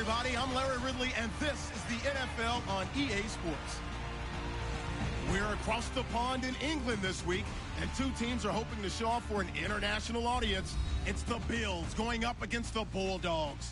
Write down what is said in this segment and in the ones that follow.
everybody. I'm Larry Ridley, and this is the NFL on EA Sports. We're across the pond in England this week, and two teams are hoping to show off for an international audience. It's the Bills going up against the Bulldogs.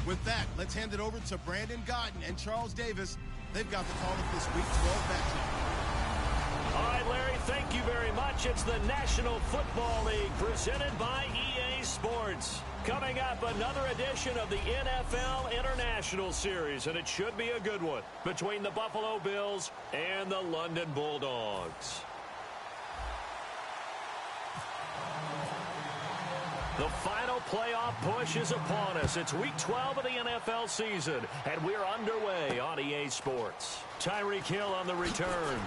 With that, let's hand it over to Brandon Godden and Charles Davis. They've got the call of this Week 12 matchup. All right, Larry, thank you very much. It's the National Football League presented by EA Sports. Coming up, another edition of the NFL International Series, and it should be a good one between the Buffalo Bills and the London Bulldogs. The final playoff push is upon us. It's Week 12 of the NFL season, and we're underway on EA Sports. Tyreek Hill on the return.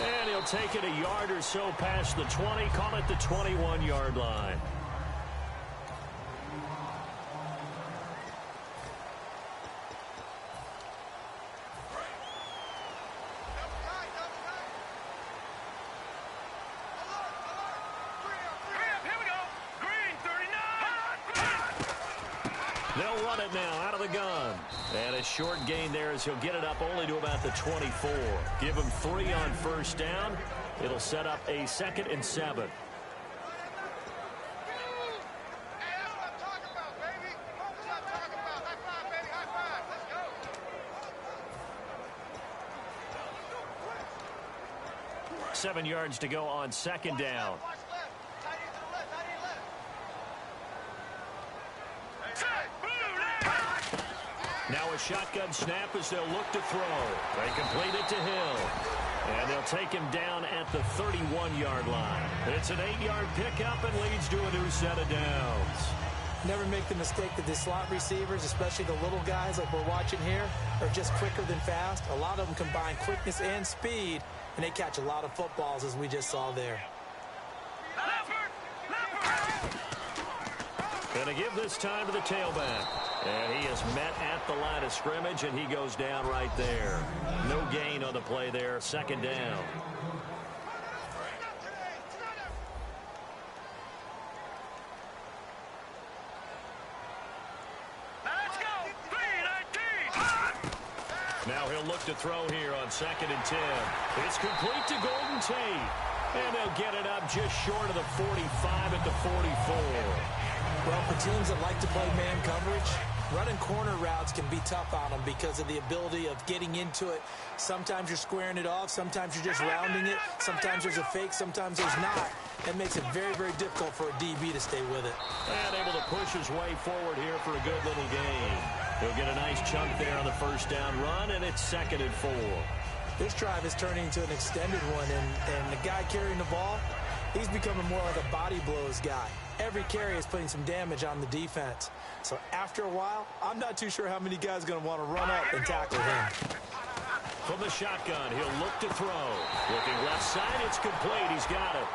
And he'll take it a yard or so past the 20, call it the 21-yard line. They'll run it now out of the gun. And a short gain there as he'll get it up only to about the 24. Give him 3 on first down. It'll set up a 2nd and 7. Let's go. 7 yards to go on 2nd down. Now a shotgun snap as they'll look to throw. They complete it to Hill. And they'll take him down at the 31-yard line. It's an 8-yard pickup and leads to a new set of downs. Never make the mistake that the slot receivers, especially the little guys like we're watching here, are just quicker than fast. A lot of them combine quickness and speed, and they catch a lot of footballs as we just saw there. Going to give this time to the tailback. And he is met at the line of scrimmage, and he goes down right there. No gain on the play there, 2nd down. Now he'll look to throw here on 2nd and 10. It's complete to Golden Tate. And they'll get it up just short of the 45 at the 44. Well, for teams that like to play man coverage, running corner routes can be tough on them because of the ability of getting into it. Sometimes you're squaring it off. Sometimes you're just rounding it. Sometimes there's a fake. Sometimes there's not. That makes it very, very difficult for a DB to stay with it. And able to push his way forward here for a good little gain. He'll get a nice chunk there on the first down run, and it's 2nd and 4. This drive is turning into an extended one, and the guy carrying the ball, he's becoming more like a body blows guy. Every carry is putting some damage on the defense. So after a while, I'm not too sure how many guys are going to want to run up and tackle him. From the shotgun, he'll look to throw. Looking left side, it's complete. He's got it.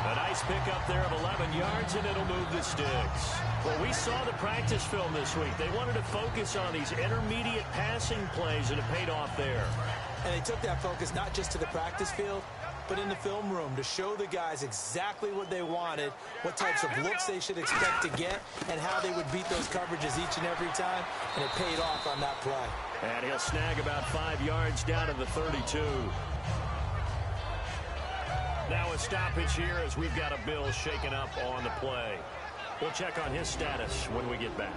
A nice pickup there of 11 yards, and it'll move the sticks. Well, we saw the practice film this week. They wanted to focus on these intermediate passing plays, and it paid off there. And they took that focus not just to the practice field, but in the film room to show the guys exactly what they wanted, what types of looks they should expect to get, and how they would beat those coverages each and every time, and it paid off on that play. And he'll snag about 5 yards down to the 32. Now a stoppage here as we've got a Bill shaken up on the play. We'll check on his status when we get back.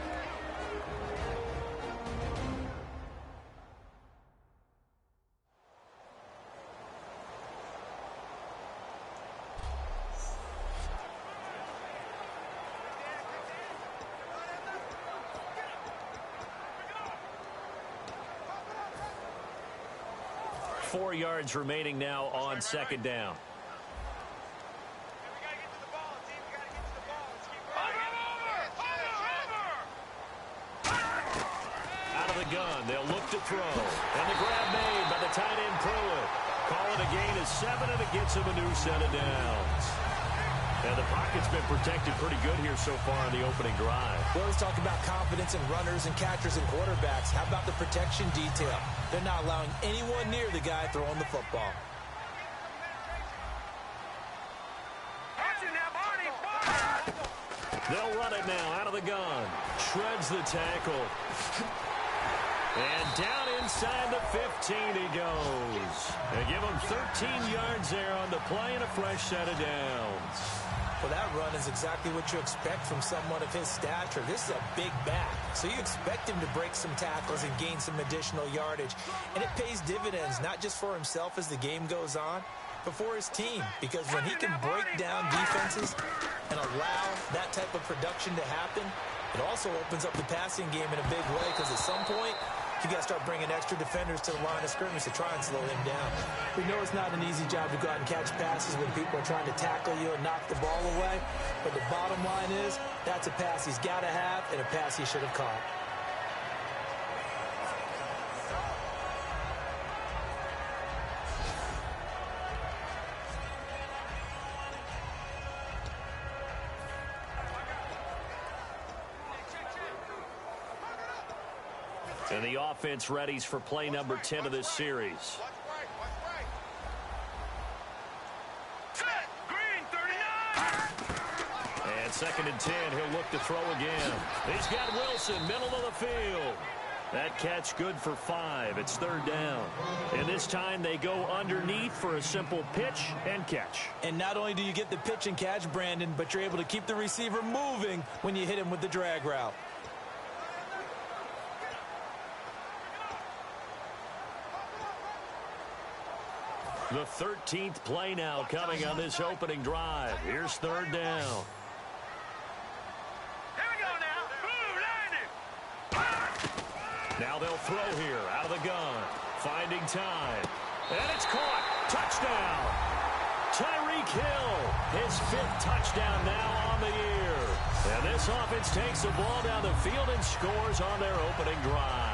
Four yards remaining now on 2nd down. Out of the gun, they'll look to throw. And the grab made by the tight end Pruitt. Call it a gain of 7, and it gets him a new set of downs. And the pocket's been protected pretty good here so far on the opening drive. We always talk about confidence in runners and catchers and quarterbacks. How about the protection detail? They're not allowing anyone near the guy throwing the football. They'll run it now out of the gun. Shreds the tackle. And down inside the 15 he goes. They give him 13 yards there on the play and a fresh set of downs. Well, that run is exactly what you expect from someone of his stature. This is a big back, so you expect him to break some tackles and gain some additional yardage. And it pays dividends, not just for himself as the game goes on, but for his team. Because when he can break down defenses and allow that type of production to happen, it also opens up the passing game in a big way, because at some point, you got to start bringing extra defenders to the line of scrimmage to try and slow him down. We know it's not an easy job to go out and catch passes when people are trying to tackle you and knock the ball away. But the bottom line is, that's a pass he's got to have and a pass he should have caught. And the offense readies for play number 10 of this series. And 2nd and 10, he'll look to throw again. He's got Wilson, middle of the field. That catch good for 5. It's 3rd down. And this time they go underneath for a simple pitch and catch. And not only do you get the pitch and catch, Brandon, but you're able to keep the receiver moving when you hit him with the drag route. The 13th play now coming on this opening drive. Here's 3rd down. Here we go now. Now they'll throw here out of the gun. Finding time. And it's caught. Touchdown. Tyreek Hill. His 5th touchdown now on the year. And this offense takes the ball down the field and scores on their opening drive.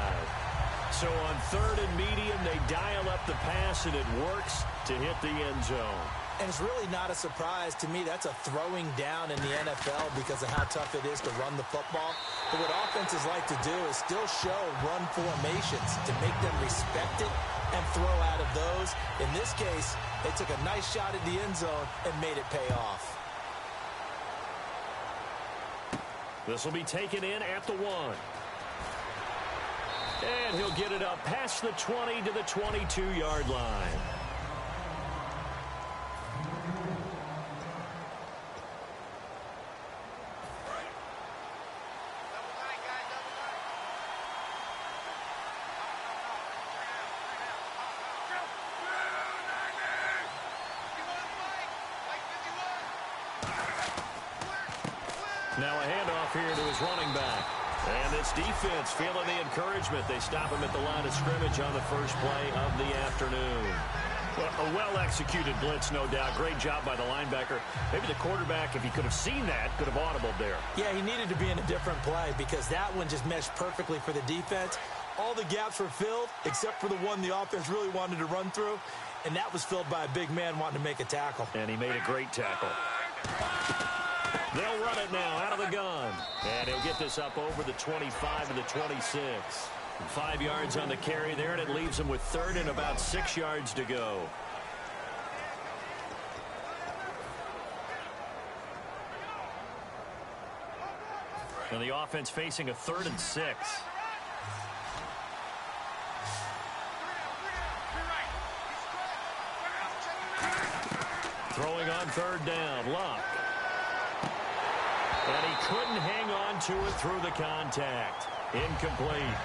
So on 3rd and medium, they dial up the pass, and it works to hit the end zone. And it's really not a surprise to me. That's a throwing down in the NFL because of how tough it is to run the football. But what offenses like to do is still show run formations to make them respect it and throw out of those. In this case, they took a nice shot at the end zone and made it pay off. This will be taken in at the 1. And he'll get it up past the 20 to the 22-yard line. Now a handoff here to his running back. And this defense feeling the encouragement. They stop him at the line of scrimmage on the first play of the afternoon. Well, a well-executed blitz, no doubt. Great job by the linebacker. Maybe the quarterback, if he could have seen that, could have audibled there. Yeah, he needed to be in a different play because that one just meshed perfectly for the defense. All the gaps were filled except for the one the offense really wanted to run through, and that was filled by a big man wanting to make a tackle. And he made a great tackle. They'll run it now out of the gun. And he'll get this up over the 25 to the 26. 5 yards on the carry there, and it leaves him with 3rd and about 6 yards to go. And the offense facing a 3rd and 6. Throwing on 3rd down, Luck. And he couldn't hang on to it through the contact. Incomplete.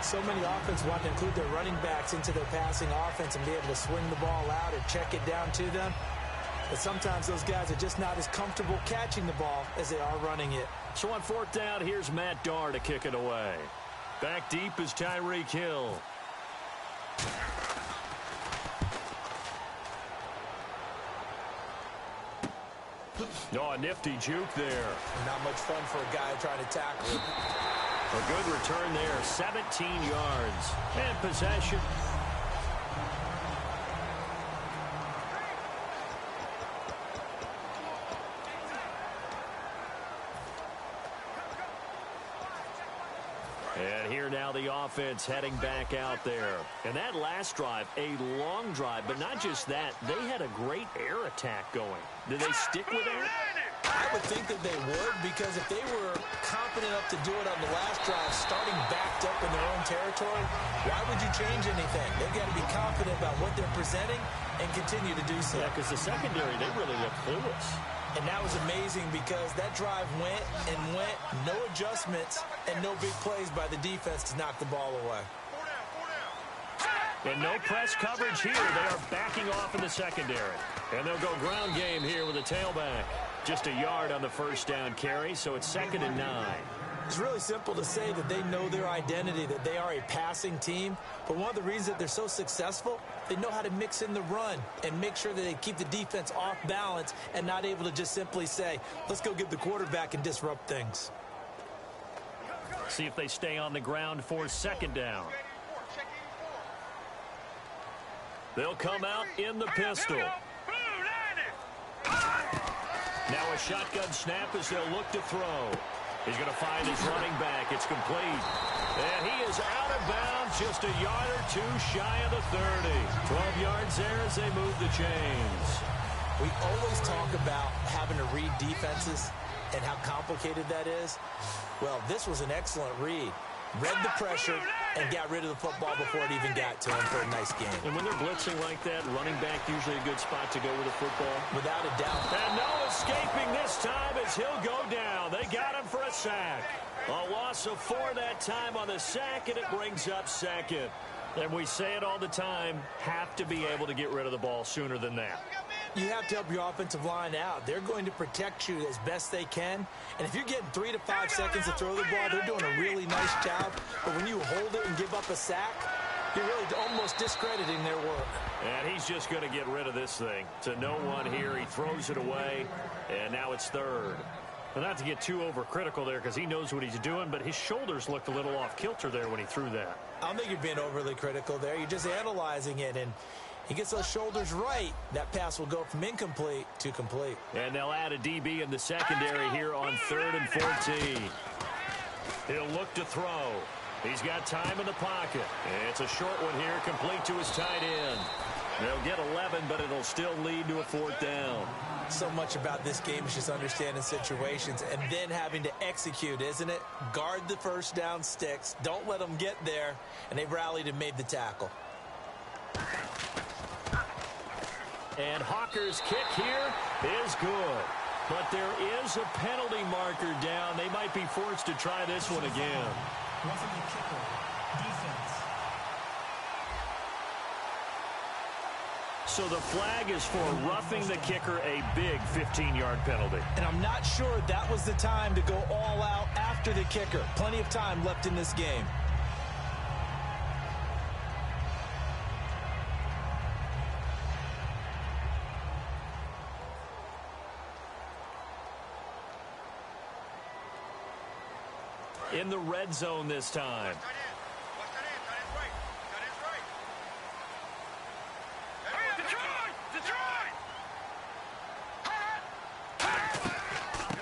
So many offenses want to include their running backs into their passing offense and be able to swing the ball out or check it down to them. But sometimes those guys are just not as comfortable catching the ball as they are running it. So on 4th down, here's Matt Darr to kick it away. Back deep is Tyreek Hill. Oh, a nifty juke there. Not much fun for a guy trying to tackle him. A good return there, 17 yards. And possession. And here now the offense heading back out there. And that last drive, a long drive, but not just that. They had a great air attack going. Did they stick with that? I would think that they would, because if they were confident enough to do it on the last drive, starting backed up in their own territory, why would you change anything? They've got to be confident about what they're presenting and continue to do so. Yeah, because the secondary, they really looked clueless. And that was amazing because that drive went and went, no adjustments, and no big plays by the defense to knock the ball away. And no press coverage here. They are backing off in the secondary. And they'll go ground game here with a tailback. Just a yard on the first down carry, so it's 2nd and 9. It's really simple to say that they know their identity, that they are a passing team. But one of the reasons that they're so successful, they know how to mix in the run and make sure that they keep the defense off balance and not able to just simply say, let's go get the quarterback and disrupt things. See if they stay on the ground for 2nd down. They'll come out in the pistol. Now a shotgun snap as they'll look to throw. He's going to find his running back. It's complete. And he is out of bounds, just a yard or two shy of the 30. 12 yards there as they move the chains. We always talk about having to read defenses and how complicated that is. Well, this was an excellent read. Read the pressure and got rid of the football before it even got to him for a nice game. And when they're blitzing like that, running back usually a good spot to go with the football. Without a doubt. And no escaping this time as he'll go down. They got him for a sack. A loss of 4 that time on the sack, and it brings up 2nd. And we say it all the time, have to be able to get rid of the ball sooner than that. You have to help your offensive line out. They're going to protect you as best they can. And if you're getting 3 to 5 seconds to throw the ball, they're doing a really nice job. But when you hold it and give up a sack, you're really almost discrediting their work. And he's just going to get rid of this thing. To no one here. He throws it away, and now it's 3rd. Well, not to get too overcritical there because he knows what he's doing, but his shoulders looked a little off kilter there when he threw that. I don't think you're being overly critical there. You're just analyzing it, and he gets those shoulders right, that pass will go from incomplete to complete. And they'll add a DB in the secondary here on 3rd and 14. He'll look to throw. He's got time in the pocket. It's a short one here, complete to his tight end. They'll get 11, but it'll still lead to a 4th down. So much about this game is just understanding situations and then having to execute, isn't it? Guard the first down sticks. Don't let them get there. And they rallied and made the tackle. And Hawker's kick here is good. But there is a penalty marker down. They might be forced to try this one again. Roughing the kicker. Defense. So the flag is for roughing the kicker, a big 15-yard penalty. And I'm not sure that was the time to go all out after the kicker. Plenty of time left in this game. In the red zone this time.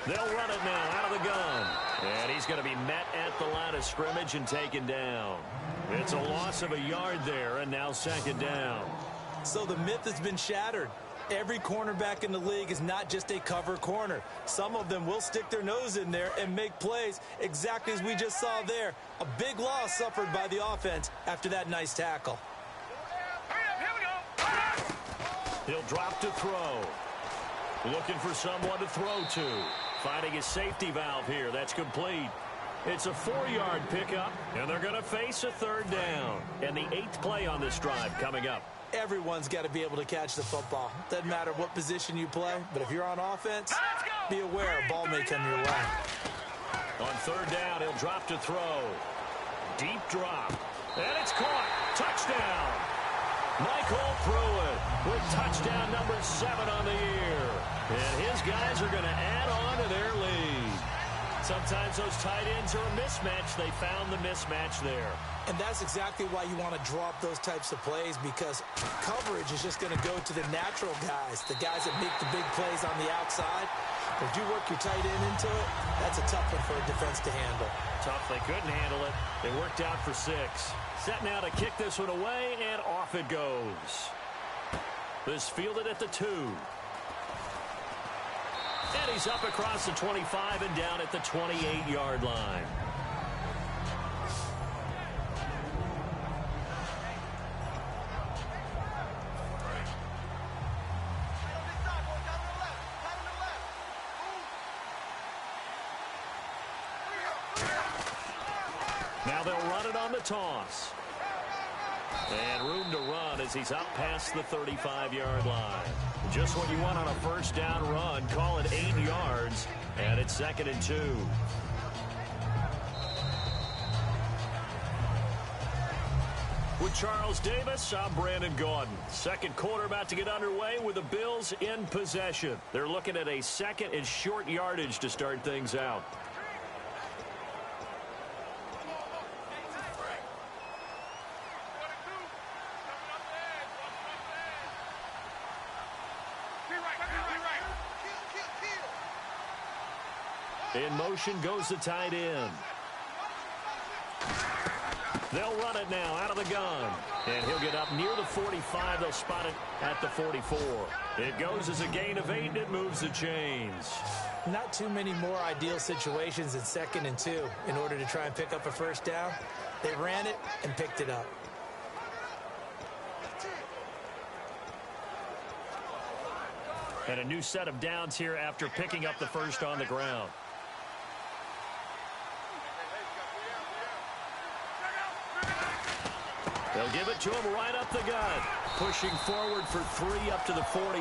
They'll run it now out of the gun. And he's going to be met at the line of scrimmage and taken down. It's a loss of a yard there, and now 2nd down. So the myth has been shattered. Every cornerback in the league is not just a cover corner. Some of them will stick their nose in there and make plays exactly as we just saw there. A big loss suffered by the offense after that nice tackle. He'll drop to throw. Looking for someone to throw to. Finding his safety valve here. That's complete. It's a 4-yard pickup, and they're going to face a 3rd down. And the 8th play on this drive coming up. Everyone's got to be able to catch the football. Doesn't matter what position you play, but if you're on offense, be aware a ball may come your way. On 3rd down, he'll drop to throw. Deep drop. And it's caught. Touchdown. Michael Pruitt with touchdown number 7 on the year. And his guys are going to add on to their lead. Sometimes those tight ends are a mismatch. They found the mismatch there. And that's exactly why you want to draw up those types of plays, because coverage is just going to go to the natural guys, the guys that make the big plays on the outside. But if you work your tight end into it, that's a tough one for a defense to handle. Tough. They couldn't handle it. They worked out for 6. Set now to kick this one away, and off it goes. This fielded at the 2. And he's up across the 25 and down at the 28-yard line. Now they'll run it on the toss. And room to run as he's up past the 35-yard line. Just what you want on a first down run. Call it 8 yards. And it's 2nd and 2. With Charles Davis, I'm Brandon Gaudin. Second quarter about to get underway with the Bills in possession. They're looking at a second and short yardage to start things out. In motion goes the tight end. They'll run it now out of the gun. And he'll get up near the 45. They'll spot it at the 44. It goes as a gain of 8, and it moves the chains. Not too many more ideal situations in 2nd and 2 in order to try and pick up a first down. They ran it and picked it up. And a new set of downs here after picking up the first on the ground. They'll give it to him right up the gut. Pushing forward for 3 up to the 48.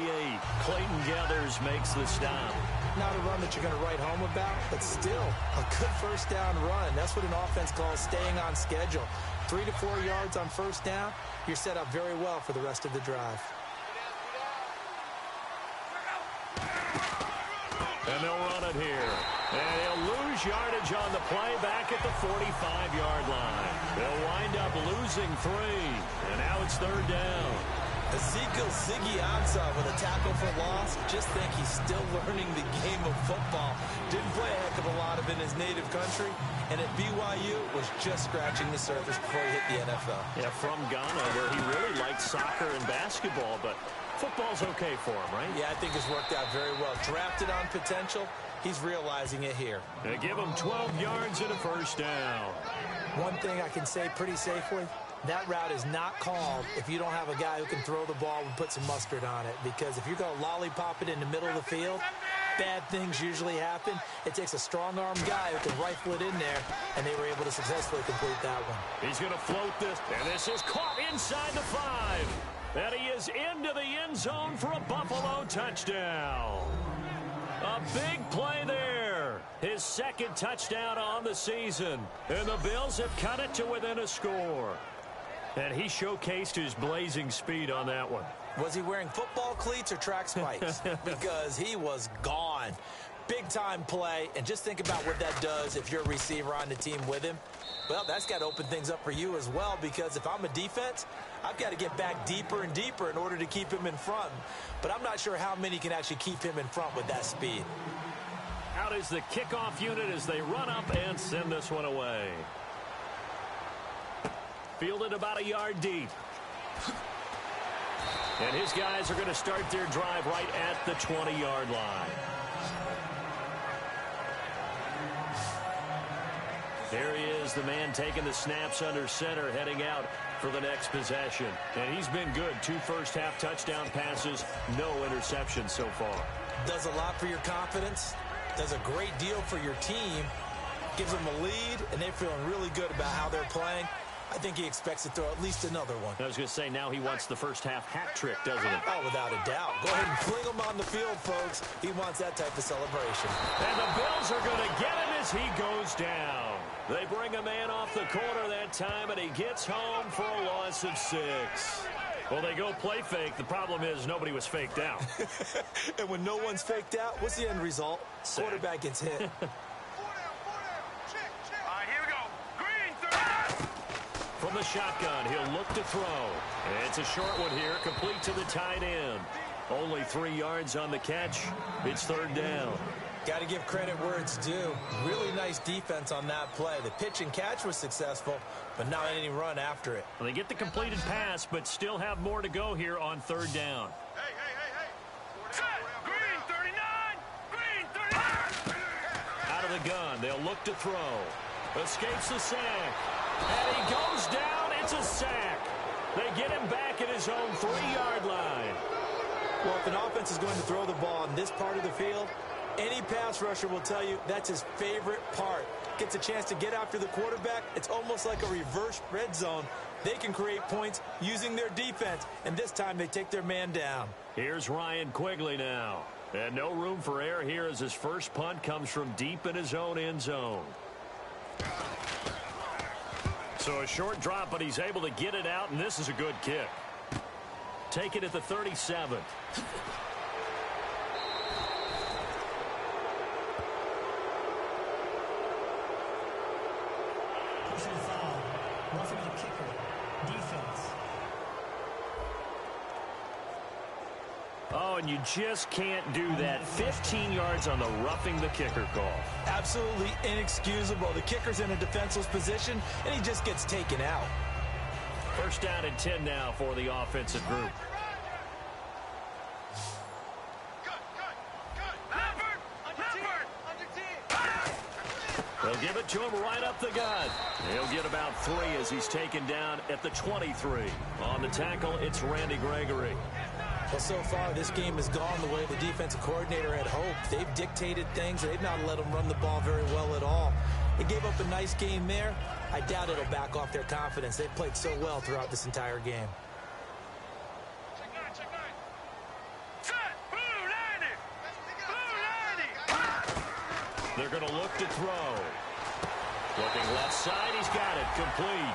Clayton Gathers makes the stop. Not a run that you're going to write home about, but still a good first down run. That's what an offense calls staying on schedule. 3 to 4 yards on first down, you're set up very well for the rest of the drive. And they'll run it here. And he'll lose yardage on the play back at the 45-yard line. They'll wind up losing 3. And now it's 3rd down. Ezekiel Siggy-Ansah with a tackle for loss. Just think he's still learning the game of football. Didn't play a heck of a lot of it in his native country. And at BYU was just scratching the surface before he hit the NFL. Yeah, from Ghana, where he really liked soccer and basketball, but football's okay for him, right? Yeah, I think it's worked out very well. Drafted on potential, he's realizing it here. They give him 12 yards and a first down. One thing I can say pretty safely, that route is not called if you don't have a guy who can throw the ball and put some mustard on it. Because if you're going to lollipop it in the middle of the field, bad things usually happen. It takes a strong-arm guy who can rifle it in there, and they were able to successfully complete that one. He's going to float this, and this is caught inside the 5. And he is into the end zone for a Buffalo touchdown. A big play there. His 2nd touchdown on the season. And the Bills have cut it to within a score. And he showcased his blazing speed on that one. Was he wearing football cleats or track spikes? Because he was gone. Big-time play. And just think about what that does if you're a receiver on the team with him. Well, that's got to open things up for you as well, because if I'm a defense, I've got to get back deeper and deeper in order to keep him in front. But I'm not sure how many can actually keep him in front with that speed. Out is the kickoff unit as they run up and send this one away. Fielded about a yard deep. And his guys are going to start their drive right at the 20-yard line. There he is, the man taking the snaps under center, heading out for the next possession. And he's been good. 2 first-half touchdown passes, no interceptions so far. Does a lot for your confidence. Does a great deal for your team. Gives them a lead, and they're feeling really good about how they're playing. I think he expects to throw at least another one. I was going to say, now he wants the first-half hat trick, doesn't he? Oh, without a doubt. Go ahead and fling him on the field, folks. He wants that type of celebration. And the Bills are going to get him as he goes down. They bring a man off the corner that time, and he gets home for a loss of 6. Well, they go play fake. The problem is nobody was faked out. And when no one's faked out, what's the end result? Sack. Quarterback gets hit. From the shotgun, he'll look to throw. It's a short one here, complete to the tight end. Only 3 yards on the catch. It's 3rd down. Got to give credit where it's due. Really nice defense on that play. The pitch and catch was successful, but not any run after it. Well, they get the completed pass, but still have more to go here on 3rd down. Hey. Green 39! Green gun. They'll look to throw. Escapes the sack. And he goes down. It's a sack. They get him back at his own 3-yard line. Well, if an offense is going to throw the ball in this part of the field, any pass rusher will tell you that's his favorite part. Gets a chance to get after the quarterback. It's almost like a reverse red zone. They can create points using their defense, and this time they take their man down. Here's Ryan Quigley now. And no room for error here as his first punt comes from deep in his own end zone. So a short drop, but he's able to get it out, and this is a good kick. Take it at the 37. Personal foul. Roughing the kicker. Defense. Oh, and you just can't do that. 15 yards on the roughing the kicker call. Absolutely inexcusable. The kicker's in a defenseless position, and he just gets taken out. First down and 10 now for the offensive group. They'll give it to him right up the gut. He'll get about 3 as he's taken down at the 23. On the tackle, it's Randy Gregory. Well, so far, this game has gone the way the defensive coordinator had hoped. They've dictated things. They've not let them run the ball very well at all. They gave up a nice game there. I doubt it'll back off their confidence. They've played so well throughout this entire game. They're going to look to throw. Looking left side, he's got it. Complete.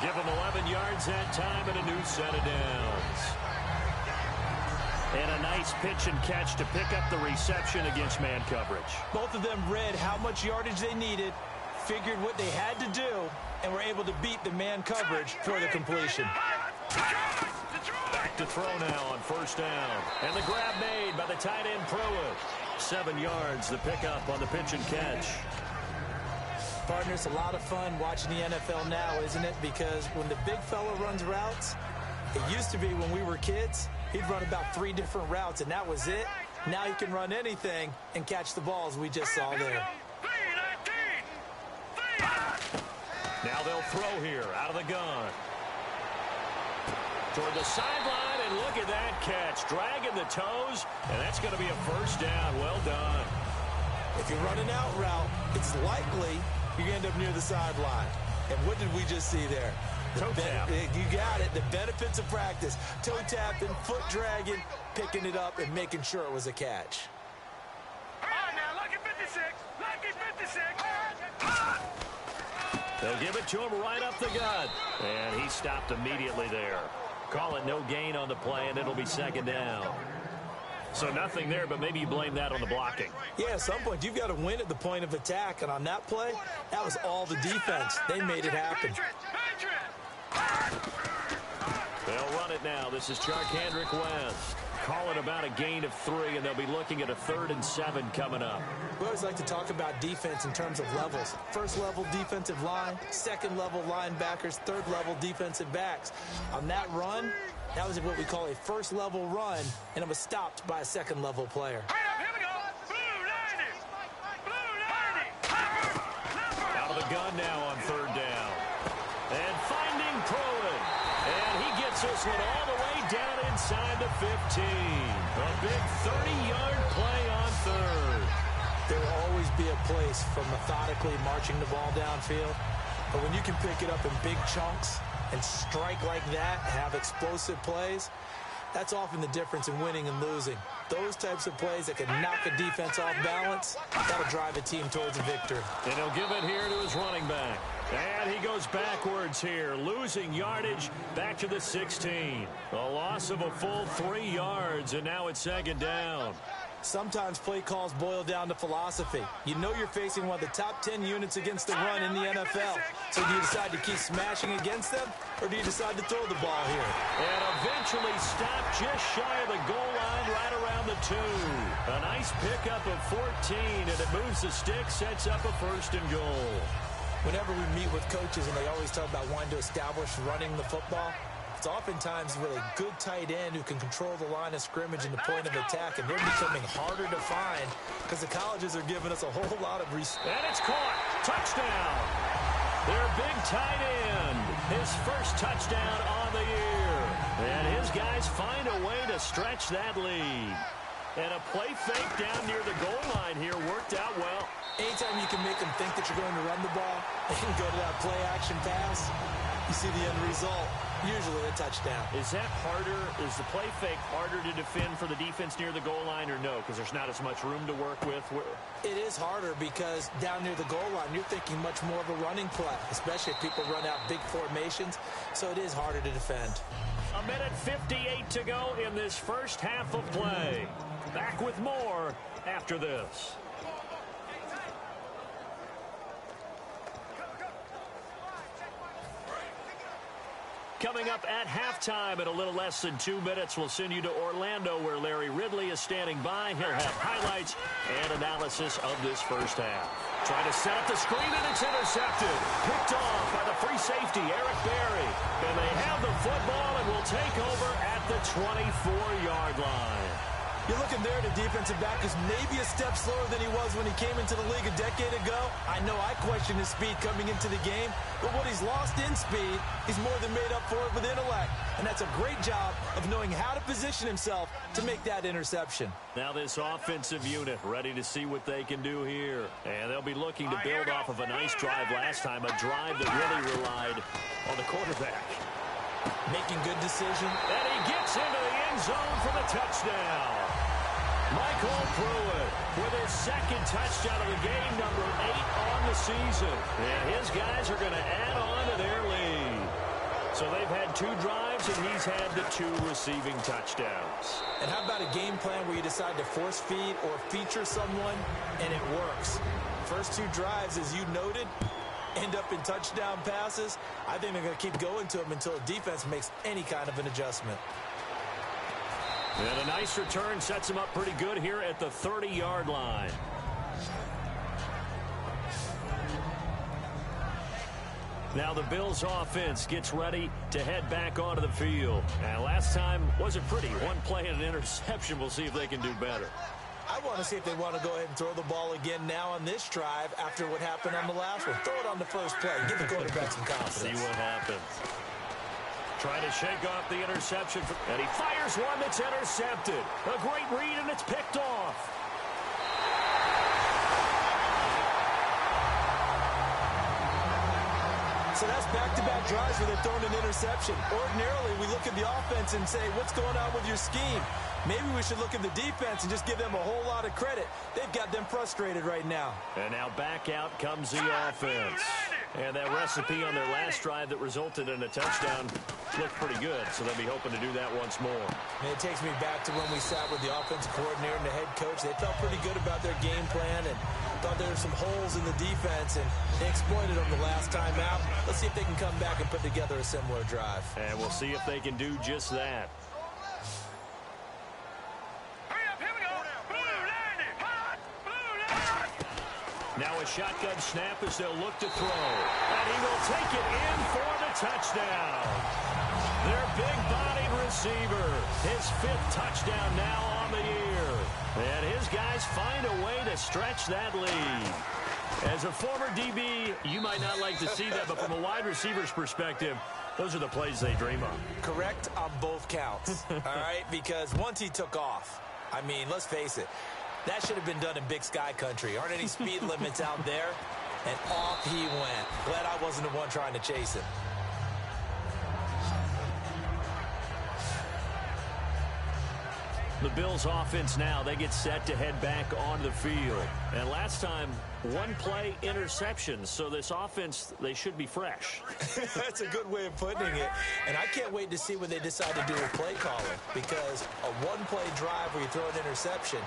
Give him 11 yards that time and a new set of downs. And a nice pitch and catch to pick up the reception against man coverage. Both of them read how much yardage they needed, figured what they had to do, and were able to beat the man coverage for the completion. Back to throw now on first down. And the grab made by the tight end Pruitt. 7 yards, the pickup on the pitch and catch. Partner, it's a lot of fun watching the NFL now, isn't it? Because when the big fella runs routes, it used to be when we were kids, he'd run about 3 different routes, and that was it. Now he can run anything and catch the balls we just saw there. Now they'll throw here out of the gun. Toward the sideline, and look at that catch. Dragging the toes, and that's going to be a first down. Well done. If you run an out route, it's likely you end up near the sideline. And what did we just see there? Toe tap. You got it. The benefits of practice. Toe tapping, foot dragging, picking it up, and making sure it was a catch. All right, now, lucky 56. Lucky 56. They'll give it to him right up the gut. And he stopped immediately there. Call it no gain on the play, and it'll be second down. So nothing there, but maybe you blame that on the blocking. Yeah, at some point, you've got to win at the point of attack. And on that play, that was all the defense. They made it happen. They'll run it now. This is Charkandrick West. Call it about a gain of 3, and they'll be looking at a 3rd and 7 coming up. We always like to talk about defense in terms of levels. First level defensive line, second level linebackers, third level defensive backs. On that run, that was what we call a first level run, and it was stopped by a second level player. Out of the gun now on 3rd down. And finding Pruitt. And he gets this one all the way down inside the 15. A big 30-yard play on 3rd. There will always be a place for methodically marching the ball downfield. But when you can pick it up in big chunks and strike like that, have explosive plays, that's often the difference in winning and losing. Those types of plays that can knock a defense off balance, that'll drive a team towards a victory. And he'll give it here to his running back. And he goes backwards here, losing yardage back to the 16. A loss of a full 3 yards, and now it's second down. Sometimes play calls boil down to philosophy. You know you're facing one of the top 10 units against the run in the NFL. So do you decide to keep smashing against them, or do you decide to throw the ball here? And eventually stopped just shy of the goal line right around the 2. A nice pickup of 14, and it moves the stick, sets up a 1st and goal. Whenever we meet with coaches and they always talk about wanting to establish running the football, It's oftentimes with a good tight end who can control the line of scrimmage and the point of attack, and they're becoming harder to find because the colleges are giving us a whole lot of respect. And it's caught. Touchdown. Their big tight end. His first touchdown on the year. And his guys find a way to stretch that lead. And a play fake down near the goal line here worked out well. Anytime you can make them think that you're going to run the ball and go to that play-action pass, you see the end result, usually a touchdown. Is that harder? Is the play fake harder to defend for the defense near the goal line or no? Because there's not as much room to work with? It is harder because down near the goal line, you're thinking much more of a running play, especially if people run out big formations, so it is harder to defend. A minute 58 to go in this first half of play. Back with more after this. Coming up at halftime in a little less than 2 minutes, we'll send you to Orlando where Larry Ridley is standing by. He'll have highlights and analysis of this first half. Trying to set up the screen, and it's intercepted. Picked off by the free safety, Eric Berry. And they have the football and will take over at the 24-yard line. You're looking there at a defensive back who's maybe a step slower than he was when he came into the league a decade ago. I know I questioned his speed coming into the game, but what he's lost in speed, he's more than made up for it with intellect. And that's a great job of knowing how to position himself to make that interception. Now this offensive unit ready to see what they can do here. And they'll be looking to build off of a nice drive last time, a drive that really relied on the quarterback. Making good decision. And he gets into the end zone for the touchdown. Michael Pruitt with his second touchdown of the game, number 8 on the season. And his guys are going to add on to their lead. So they've had 2 drives, and he's had the 2 receiving touchdowns. And how about a game plan where you decide to force feed or feature someone, and it works? First 2 drives, as you noted, end up in touchdown passes. I think they're going to keep going to them until the defense makes any kind of an adjustment. And a nice return sets him up pretty good here at the 30-yard line. Now the Bills offense gets ready to head back onto the field. And last time wasn't pretty. 1 play and an interception. We'll see if they can do better. I want to see if they want to go ahead and throw the ball again now on this drive after what happened on the last one. Throw it on the first play. Give the quarterback some confidence. See what happens. Trying to shake off the interception. And he fires one that's intercepted. A great read, and it's picked off. So that's back-to-back drives where they're throwing an interception. Ordinarily, we look at the offense and say, what's going on with your scheme? Maybe we should look at the defense and just give them a whole lot of credit. They've got them frustrated right now. And now back out comes the offense. And that recipe on their last drive that resulted in a touchdown looked pretty good, so they'll be hoping to do that once more. And it takes me back to when we sat with the offensive coordinator and the head coach. They felt pretty good about their game plan and thought there were some holes in the defense, and they exploited them the last time out. Let's see if they can come back and put together a similar drive. And we'll see if they can do just that. Now a shotgun snap as they'll look to throw. And he will take it in for the touchdown. Their big-bodied receiver. His 5th touchdown now on the year. And his guys find a way to stretch that lead. As a former DB, you might not like to see that, but from a wide receiver's perspective, those are the plays they dream of. Correct on both counts, all right? Because once he took off, I mean, let's face it, that should have been done in Big Sky country. Aren't any speed limits out there? And off he went. Glad I wasn't the one trying to chase him. The Bills offense now, they get set to head back onto the field. And last time, 1 play interception. So this offense, they should be fresh. That's a good way of putting it. And I can't wait to see what they decide to do with play calling. Because a 1-play drive where you throw an interception,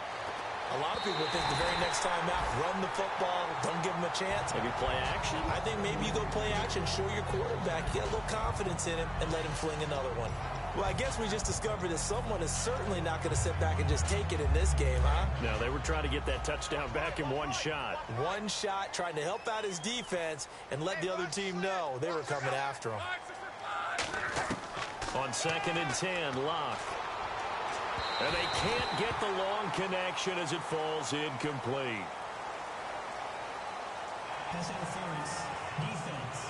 a lot of people think the very next time out, run the football, don't give him a chance. Maybe play action? I think maybe you go play action, show your quarterback, get a little confidence in him, and let him fling another one. Well, I guess we just discovered that someone is certainly not going to sit back and just take it in this game, huh? No, they were trying to get that touchdown back in 1 shot. 1 shot, trying to help out his defense and let the other team know they were coming after him. On 2nd and 10, Locke. And they can't get the long connection as it falls incomplete. Pass interference. Defense.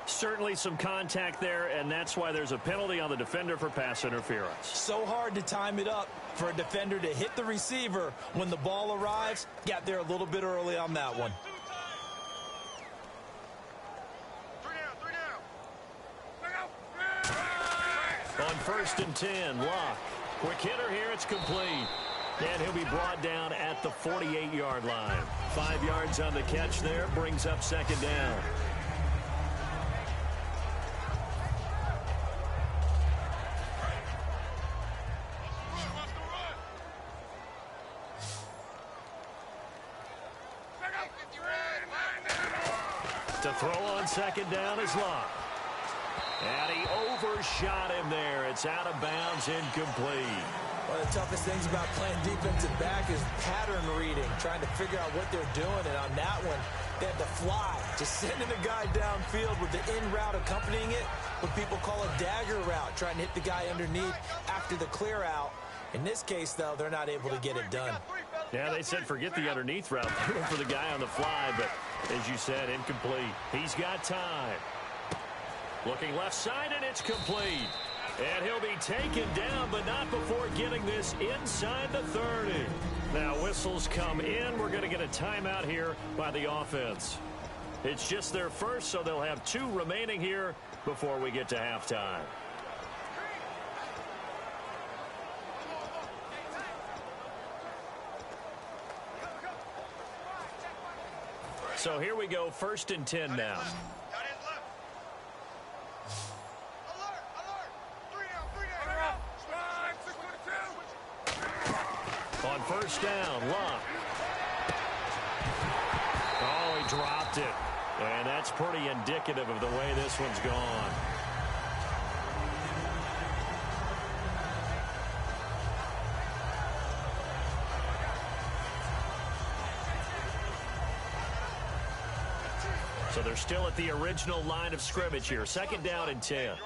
Certainly some contact there, and that's why there's a penalty on the defender for pass interference. So hard to time it up for a defender to hit the receiver when the ball arrives. Got there a little bit early on that one. On 1st and 10, Locke. Quick hitter here, it's complete. And he'll be brought down at the 48-yard line. 5 yards on the catch there, brings up 2nd down. To throw on 2nd down is Locke. And he overshot him there. It's out of bounds, incomplete. One of the toughest things about playing defensive back is pattern reading, trying to figure out what they're doing. And on that one, they had to fly, just sending the guy downfield with the in route accompanying it, what people call a dagger route, trying to hit the guy underneath after the clear out. In this case, though, they're not able to get it done. Yeah, they said forget the underneath route for the guy on the fly, but as you said, incomplete. He's got time. Looking left side, and it's complete. And he'll be taken down, but not before getting this inside the 30. Now whistles come in. We're going to get a timeout here by the offense. It's just their first, so they'll have 2 remaining here before we get to halftime. So here we go, 1st and 10 now. On 1st down, Locke. Oh, he dropped it. And that's pretty indicative of the way this one's gone. So they're still at the original line of scrimmage here. 2nd down and 10.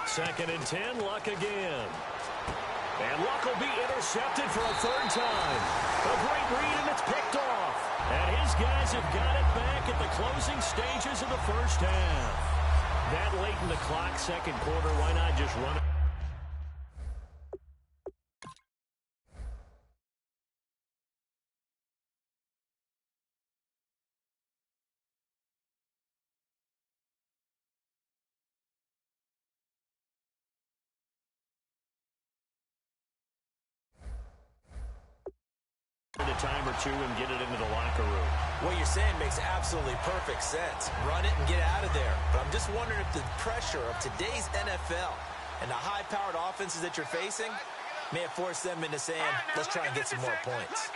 2nd and 10, Luck again. And Luck will be intercepted for a 3rd time. A great read, and it's picked off. And his guys have got it back at the closing stages of the 1st half. That late in the clock, 2nd quarter, why not just run it? A time or 2 and get it into the locker room. What you're saying makes absolutely perfect sense. Run it and get out of there. But I'm just wondering if the pressure of today's NFL and the high-powered offenses that you're facing may have forced them into saying, let's try and get some more points.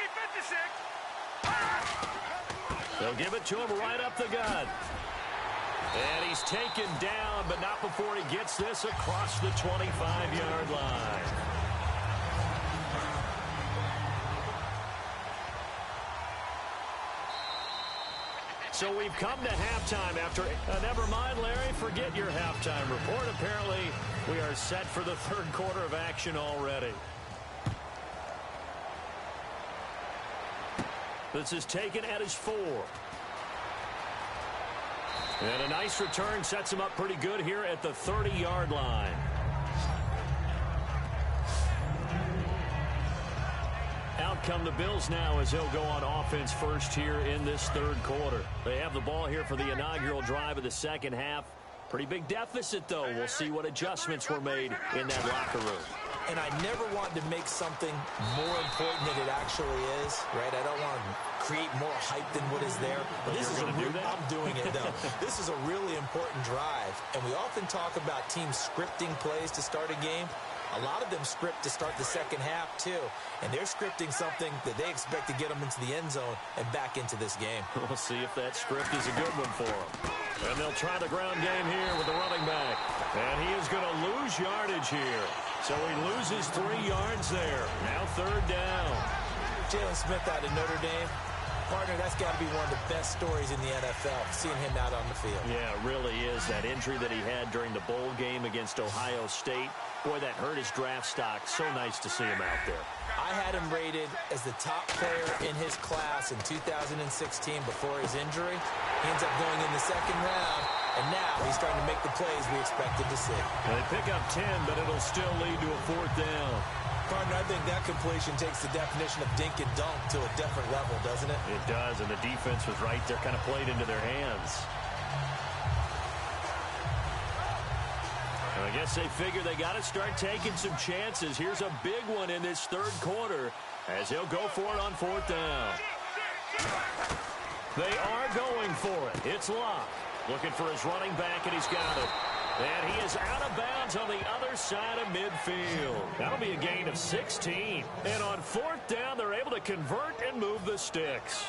They'll give it to him right up the gut. And he's taken down, but not before he gets this across the 25-yard line. So we've come to halftime after... never mind, Larry, forget your halftime report. Apparently, we are set for the 3rd quarter of action already. This is taken at his 4. And a nice return sets him up pretty good here at the 30-yard line. Out come the Bills now as they'll go on offense first here in this 3rd quarter. They have the ball here for the inaugural drive of the 2nd half. Pretty big deficit, though. We'll see what adjustments were made in that locker room. And I never wanted to make something more important than it actually is, right? I don't want to create more hype than what is there. But this is I'm doing it, though. This is a really important drive. And we often talk about teams scripting plays to start a game. A lot of them script to start the 2nd half, too. And they're scripting something that they expect to get them into the end zone and back into this game. We'll see if that script is a good one for them. And they'll try the ground game here with the running back. And he is going to lose yardage here. So he loses 3 yards there. Now 3rd down. took Jalen Smith out of Notre Dame, partner, that's got to be one of the best stories in the NFL, seeing him out on the field. Yeah, it really is. That injury that he had during the bowl game against Ohio State, boy, that hurt his draft stock. So nice to see him out there. I had him rated as the top player in his class in 2016 before his injury. He ends up going in the second round, and now he's starting to make the plays we expected to see. They pick up 10, but it'll still lead to a 4th down. Partner, I think that completion takes the definition of dink and dunk to a different level, doesn't it? It does, and the defense was right there, kind of played into their hands. And I guess they figure they got to start taking some chances. Here's a big one in this 3rd quarter as he'll go for it on 4th down. They are going for it. It's Locke looking for his running back, and he's got it. And he is out of bounds on the other side of midfield. That'll be a gain of 16. And on 4th down, they're able to convert and move the sticks.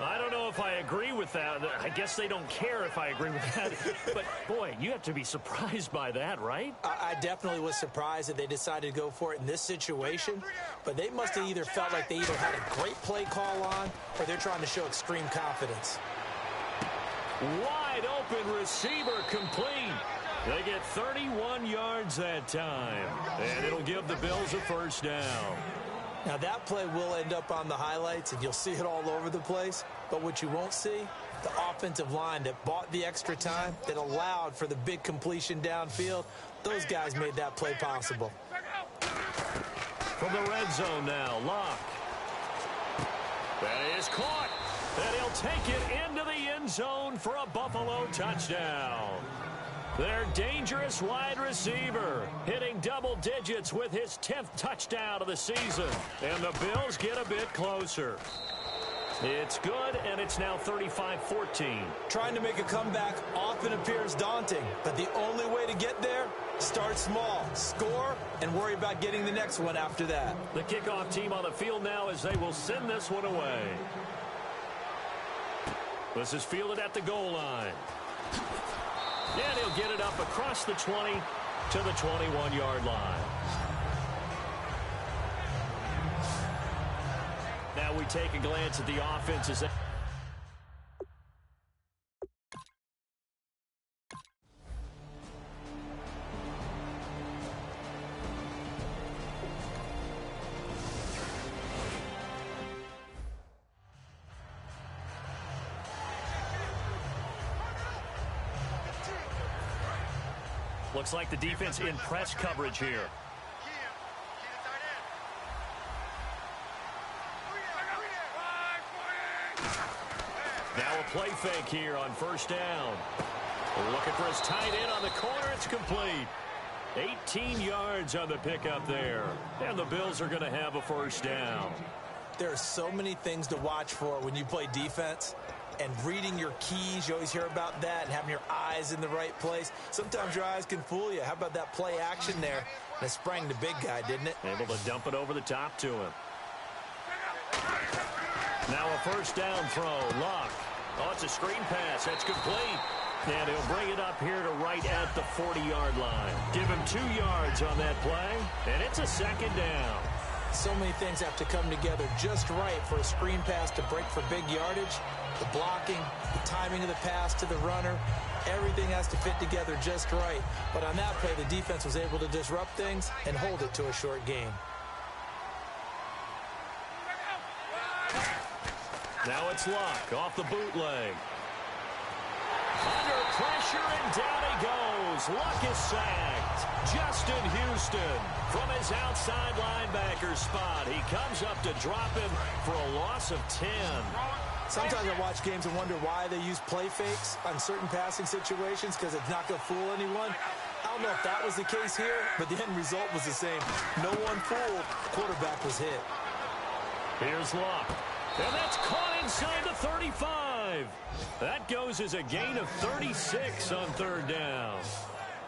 I don't know if I agree with that. I guess they don't care if I agree with that. But, boy, you have to be surprised by that, right? I definitely was surprised that they decided to go for it in this situation. But they must have either felt like they either had a great play call on or they're trying to show extreme confidence. Wide open receiver complete. They get 31 yards that time, and it'll give the Bills a 1st down. Now, that play will end up on the highlights, and you'll see it all over the place. But what you won't see, the offensive line that bought the extra time, that allowed for the big completion downfield, those guys made that play possible. From the red zone now, Locke. That is caught, and he'll take it into the end zone for a Buffalo touchdown. Their dangerous wide receiver hitting double digits with his 10th touchdown of the season. And the Bills get a bit closer. It's good, and it's now 35-14. Trying to make a comeback often appears daunting, but the only way to get there, start small, score, and worry about getting the next one after that. The kickoff team on the field now as they will send this one away. This is fielded at the goal line. And he'll get it up across the 20 to the 21-yard line. Now we take a glance at the offense as looks like the defense in press coverage here. Now a play fake here on 1st down. Looking for his tight end on the corner. It's complete. 18 yards on the pickup there. And the Bills are going to have a 1st down. There are so many things to watch for when you play defense. And reading your keys, you always hear about that, and having your eyes in the right place. Sometimes your eyes can fool you. How about that play action there? And it sprang the big guy, didn't it? Able to dump it over the top to him. Now a 1st down throw. Locke. Oh, it's a screen pass. That's complete. And he'll bring it up here to right at the 40-yard line. Give him 2 yards on that play, and it's a 2nd down. So many things have to come together just right for a screen pass to break for big yardage. The blocking, the timing of the pass to the runner, everything has to fit together just right. But on that play, the defense was able to disrupt things and hold it to a short gain. Now it's Locke off the bootleg. Under pressure, and down he goes. Locke is sacked. Justin Houston from his outside linebacker spot. He comes up to drop him for a loss of 10. Sometimes I watch games and wonder why they use play fakes on certain passing situations because it's not going to fool anyone. I don't know if that was the case here, but the end result was the same. No one fooled. Quarterback was hit. Here's Locke. And that's caught inside the 35. That goes as a gain of 36 on 3rd down.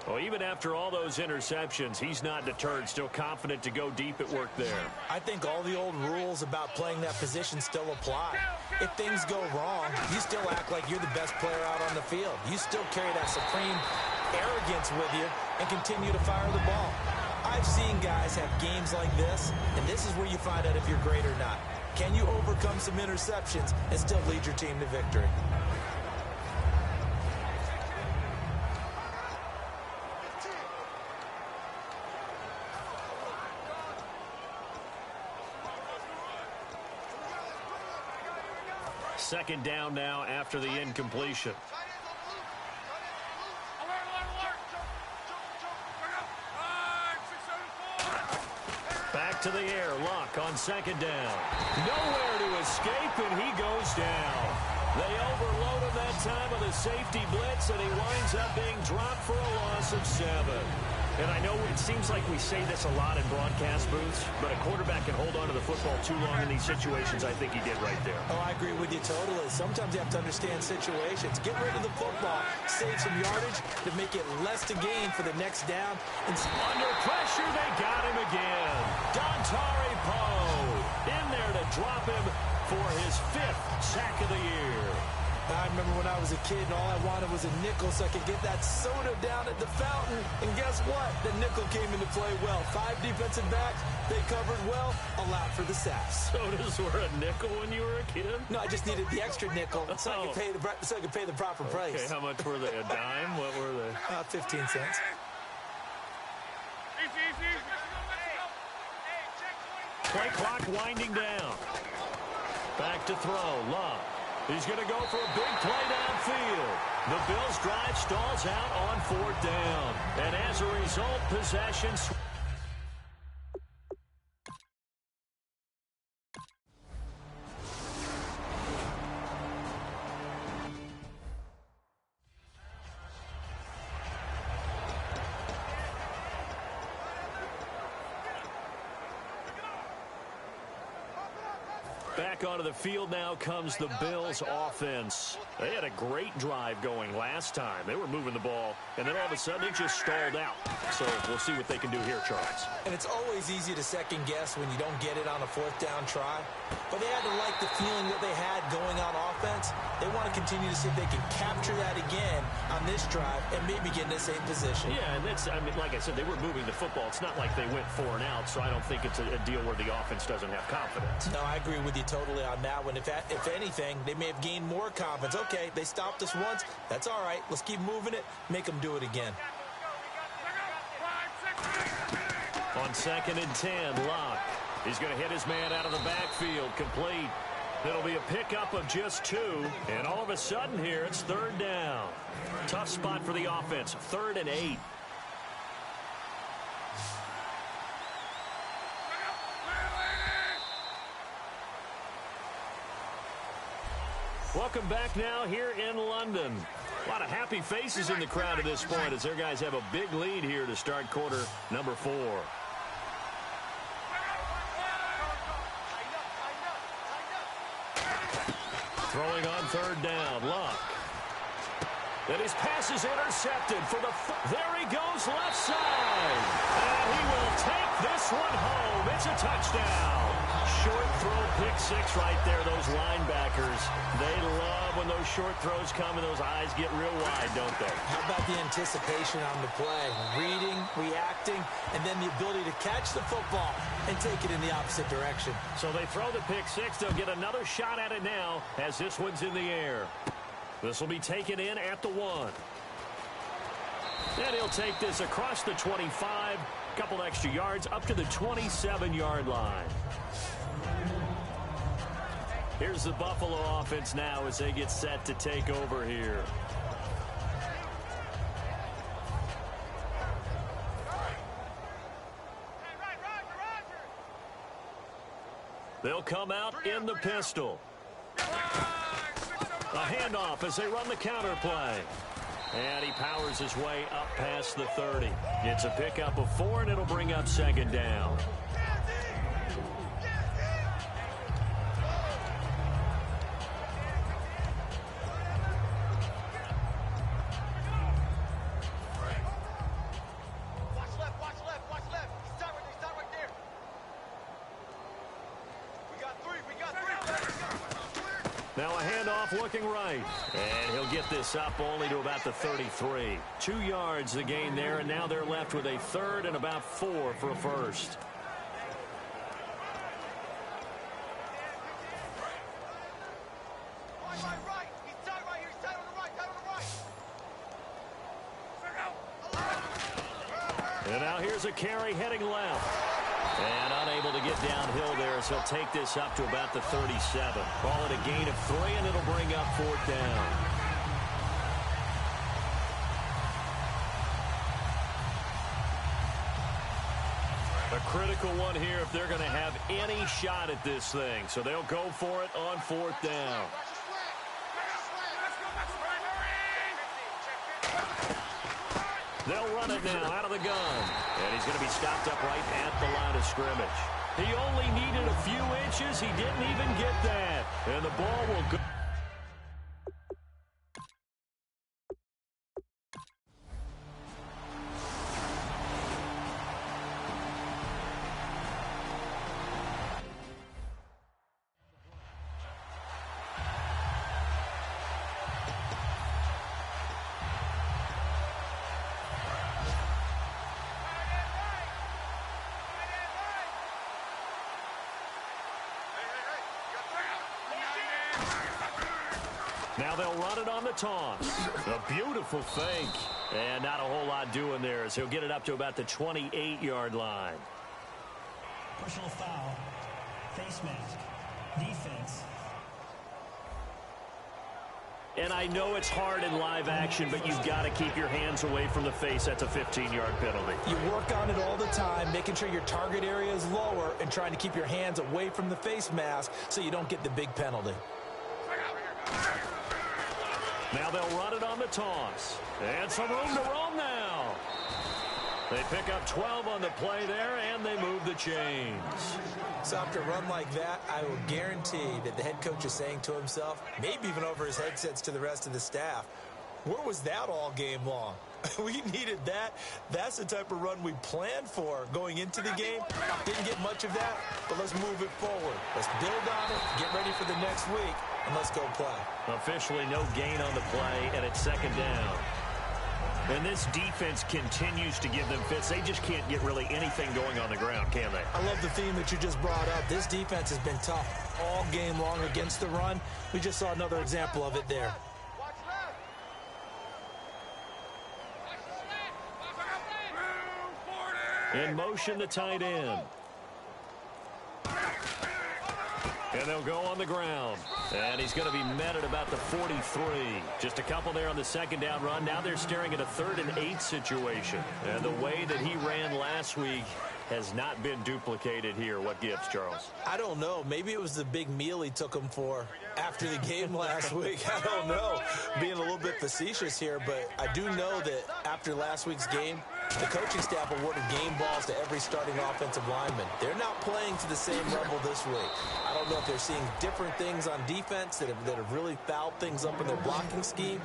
Well, even after all those interceptions, he's not deterred, still confident to go deep at work there. I think all the old rules about playing that position still apply. If things go wrong, you still act like you're the best player out on the field. You still carry that supreme arrogance with you and continue to fire the ball. I've seen guys have games like this, and this is where you find out if you're great or not. Can you overcome some interceptions and still lead your team to victory? Second down now after the incompletion. Back to the air. Luck on second down. Nowhere to escape, and he goes down. They overload him that time with a safety blitz, and he winds up being dropped for a loss of 7. And I know it seems like we say this a lot in broadcast booths, but a quarterback can hold on to the football too long in these situations. I think he did right there. Oh, I agree with you totally. Sometimes you have to understand situations. Get rid of the football, save some yardage to make it less to gain for the next down. And under pressure, they got him again. Dontari Poe in there to drop him for his 5th sack of the year. I remember when I was a kid and all I wanted was a nickel so I could get that soda down at the fountain. And guess what? The nickel came into play well. 5 defensive backs, they covered well, allowed for the sacks. Sodas were a nickel when you were a kid? No, I just needed the extra nickel so I could pay the proper price. Okay, how much were they? A dime? What were they? 15 cents. Play clock winding down. Back to throw. Love. He's going to go for a big play downfield. The Bills' drive stalls out on 4th down. And as a result, possession. Back onto the field now comes the Bills offense. They had a great drive going last time. They were moving the ball, and then all of a sudden it just stalled out. So we'll see what they can do here, Charles. And it's always easy to second guess when you don't get it on a 4th down try. But they had to like the feeling that they had going on offense. They want to continue to see if they can capture that again on this drive and maybe get in the same position. Yeah, and that's, I mean, like I said, they were moving the football. It's not like they went 4 and out, so I don't think it's a deal where the offense doesn't have confidence. No, I agree with you totally on that one. If anything, they may have gained more confidence. Okay, they stopped us once. That's all right. Let's keep moving it. Make them do it again. On 2nd and 10, Locke. He's going to hit his man out of the backfield. Complete. It'll be a pickup of just 2. And all of a sudden here, it's 3rd down. Tough spot for the offense. 3rd and 8. Welcome back now here in London. A lot of happy faces in the crowd at this point as their guys have a big lead here to start quarter number 4. Throwing on 3rd down, Luck. And his pass is intercepted for the... There he goes, left side. And he will take this one home. It's a touchdown. Short throw, pick 6 right there. Those linebackers, they love when those short throws come and those eyes get real wide, don't they? How about the anticipation on the play? Reading, reacting, and then the ability to catch the football and take it in the opposite direction. So they throw the pick 6. They'll get another shot at it now as this one's in the air. This will be taken in at the 1. And he'll take this across the 25. Couple extra yards up to the 27-yard line. Here's the Buffalo offense now as they get set to take over here. They'll come out in the pistol. A handoff as they run the counter play. And he powers his way up past the 30. It's a pickup of 4, and it'll bring up 2nd down. Now a handoff looking right. And he'll get this up only to about the 33. 2 yards the gain there, and now they're left with a 3rd and about 4 for a first. And now here's a carry heading left. And unable to get downhill there as he'll take this up to about the 37. Call it a gain of 3, and it'll bring up 4th down. A critical one here if they're going to have any shot at this thing. So they'll go for it on 4th down. They'll run it now out of the gun. And he's going to be stopped up right at the line of scrimmage. He only needed a few inches. He didn't even get that. And the ball will go. Now they'll run it on the toss. A beautiful fake. And not a whole lot doing there as he'll get it up to about the 28-yard line. Personal foul. Face mask. Defense. And I know it's hard in live action, but you've got to keep your hands away from the face. That's a 15-yard penalty. You work on it all the time, making sure your target area is lower and trying to keep your hands away from the face mask so you don't get the big penalty. Now they'll run it on the toss. And some room to roam now. They pick up 12 on the play there, and they move the chains. So after a run like that, I will guarantee that the head coach is saying to himself, maybe even over his headsets to the rest of the staff, where was that all game long? We needed that. That's the type of run we planned for going into the game. Didn't get much of that, but let's move it forward. Let's build on it, get ready for the next week, and let's go play. Officially no gain on the play, and it's 2nd down. And this defense continues to give them fits. They just can't get really anything going on the ground, can they? I love the theme that you just brought up. This defense has been tough all game long against the run. We just saw another example of it there. In motion, the tight end. And they'll go on the ground. And he's going to be met at about the 43. Just a couple there on the 2nd down run. Now they're staring at a 3rd and 8 situation. And the way that he ran last week has not been duplicated here. What gives, Charles? I don't know. Maybe it was the big meal he took him for after the game last week. I don't know. Being a little bit facetious here, but I do know that after last week's game, the coaching staff awarded game balls to every starting offensive lineman. They're not playing to the same level this week. I don't know if they're seeing different things on defense that have really fouled things up in their blocking scheme,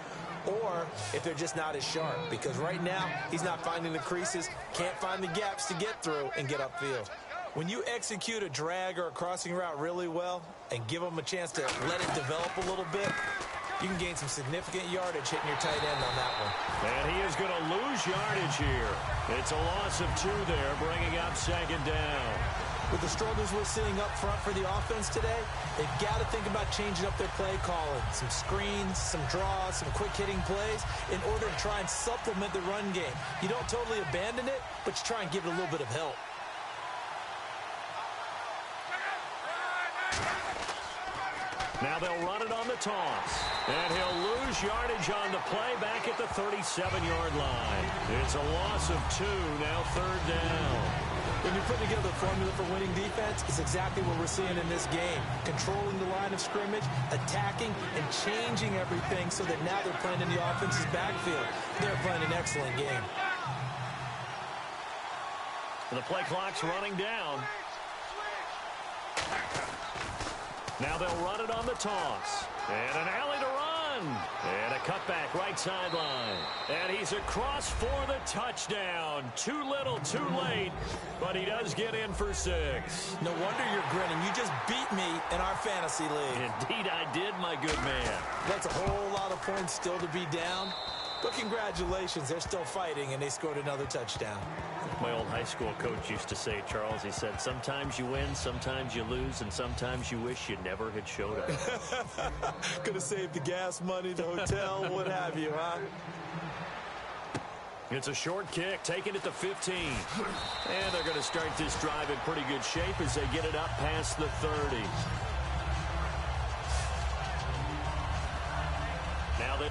or if they're just not as sharp. Because right now, he's not finding the creases, can't find the gaps to get through and get upfield. When you execute a drag or a crossing route really well and give them a chance to let it develop a little bit, you can gain some significant yardage hitting your tight end on that one. And he is going to lose yardage here. It's a loss of 2 there, bringing up 2nd down. With the struggles we're seeing up front for the offense today, they've got to think about changing up their play calling. Some screens, some draws, some quick-hitting plays in order to try and supplement the run game. You don't totally abandon it, but you try and give it a little bit of help. Now they'll run it on the toss. And he'll lose yardage on the play back at the 37-yard line. It's a loss of 2, now 3rd down. When you're putting together a formula for winning defense, it's exactly what we're seeing in this game. Controlling the line of scrimmage, attacking, and changing everything so that now they're playing in the offense's backfield. They're playing an excellent game. The play clock's running down. Now they'll run it on the toss. And an alley to run. And a cutback right sideline. And he's across for the touchdown. Too little, too late. But he does get in for 6. No wonder you're grinning. You just beat me in our fantasy league. Indeed I did, my good man. That's a whole lot of points still to be down. But congratulations, they're still fighting, and they scored another touchdown. My old high school coach used to say, Charles, he said, sometimes you win, sometimes you lose, and sometimes you wish you never had showed up. Could have saved the gas money, the hotel, what have you, huh? It's a short kick, taking it to 15. And they're going to start this drive in pretty good shape as they get it up past the 30. Now they...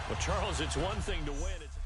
Well, Charles, it's one thing to win. It's